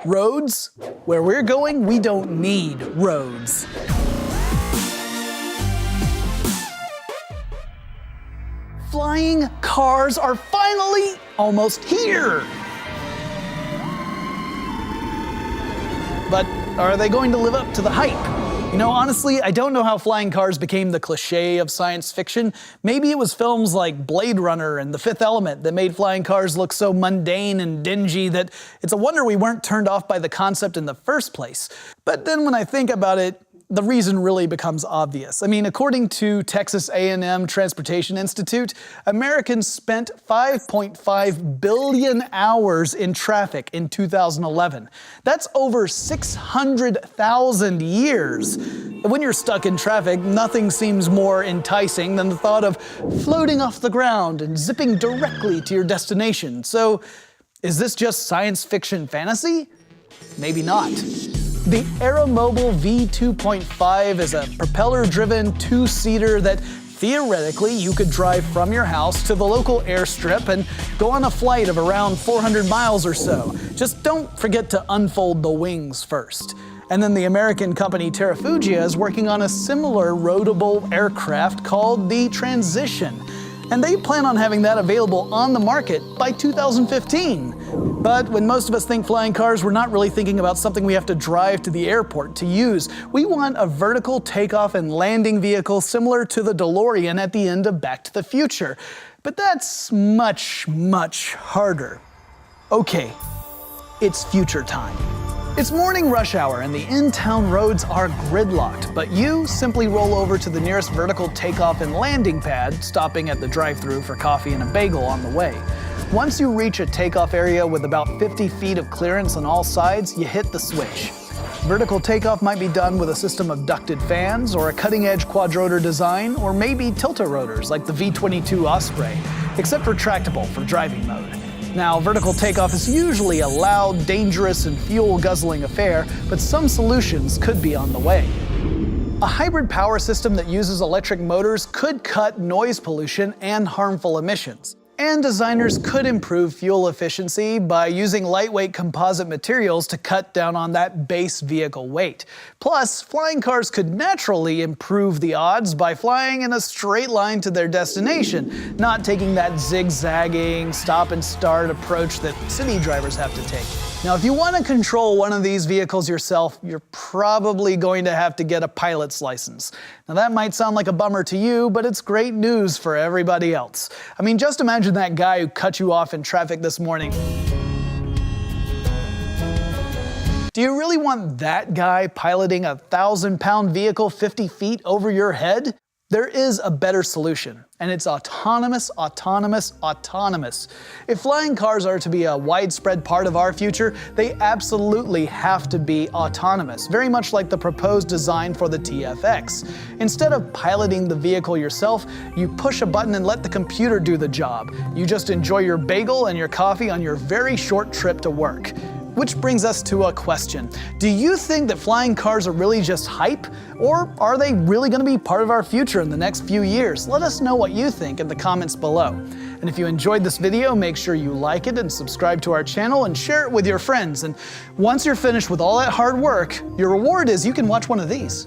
Roads? Where we're going, we don't need roads. Flying cars are finally almost here. But are they going to live up to the hype? You know, honestly, I don't know how flying cars became the cliche of science fiction. Maybe it was films like Blade Runner and The Fifth Element that made flying cars look so mundane and dingy that it's a wonder we weren't turned off by the concept in the first place. But then when I think about it, the reason really becomes obvious. I mean, according to Texas A&M Transportation Institute, Americans spent 5.5 billion hours in traffic in 2011. That's over 600,000 years. When you're stuck in traffic, nothing seems more enticing than the thought of floating off the ground and zipping directly to your destination. So, is this just science fiction fantasy? Maybe not. The Aeromobile V2.5 is a propeller-driven two-seater that theoretically you could drive from your house to the local airstrip and go on a flight of around 400 miles or so. Just don't forget to unfold the wings first. And then the American company Terrafugia is working on a similar roadable aircraft called the Transition. And they plan on having that available on the market by 2015. But when most of us think flying cars, we're not really thinking about something we have to drive to the airport to use. We want a vertical takeoff and landing vehicle similar to the DeLorean at the end of Back to the Future. But that's much, much harder. Okay, it's future time. It's morning rush hour and the in-town roads are gridlocked, but you simply roll over to the nearest vertical takeoff and landing pad, stopping at the drive-thru for coffee and a bagel on the way. Once you reach a takeoff area with about 50 feet of clearance on all sides, you hit the switch. Vertical takeoff might be done with a system of ducted fans, or a cutting-edge quadrotor design, or maybe tiltrotors like the V-22 Osprey, except retractable for driving mode. Now, vertical takeoff is usually a loud, dangerous, and fuel-guzzling affair, but some solutions could be on the way. A hybrid power system that uses electric motors could cut noise pollution and harmful emissions. And designers could improve fuel efficiency by using lightweight composite materials to cut down on that base vehicle weight. Plus, flying cars could naturally improve the odds by flying in a straight line to their destination, not taking that zigzagging, stop and start approach that city drivers have to take. Now, if you want to control one of these vehicles yourself, you're probably going to have to get a pilot's license. Now, that might sound like a bummer to you, but it's great news for everybody else. I mean, just imagine that guy who cut you off in traffic this morning. Do you really want that guy piloting a 1,000-pound vehicle 50 feet over your head? There is a better solution, and it's autonomous, autonomous, autonomous. If flying cars are to be a widespread part of our future, they absolutely have to be autonomous, very much like the proposed design for the TFX. Instead of piloting the vehicle yourself, you push a button and let the computer do the job. You just enjoy your bagel and your coffee on your very short trip to work. Which brings us to a question. Do you think that flying cars are really just hype? Or are they really going to be part of our future in the next few years? Let us know what you think in the comments below. And if you enjoyed this video, make sure you like it and subscribe to our channel and share it with your friends. And once you're finished with all that hard work, your reward is you can watch one of these.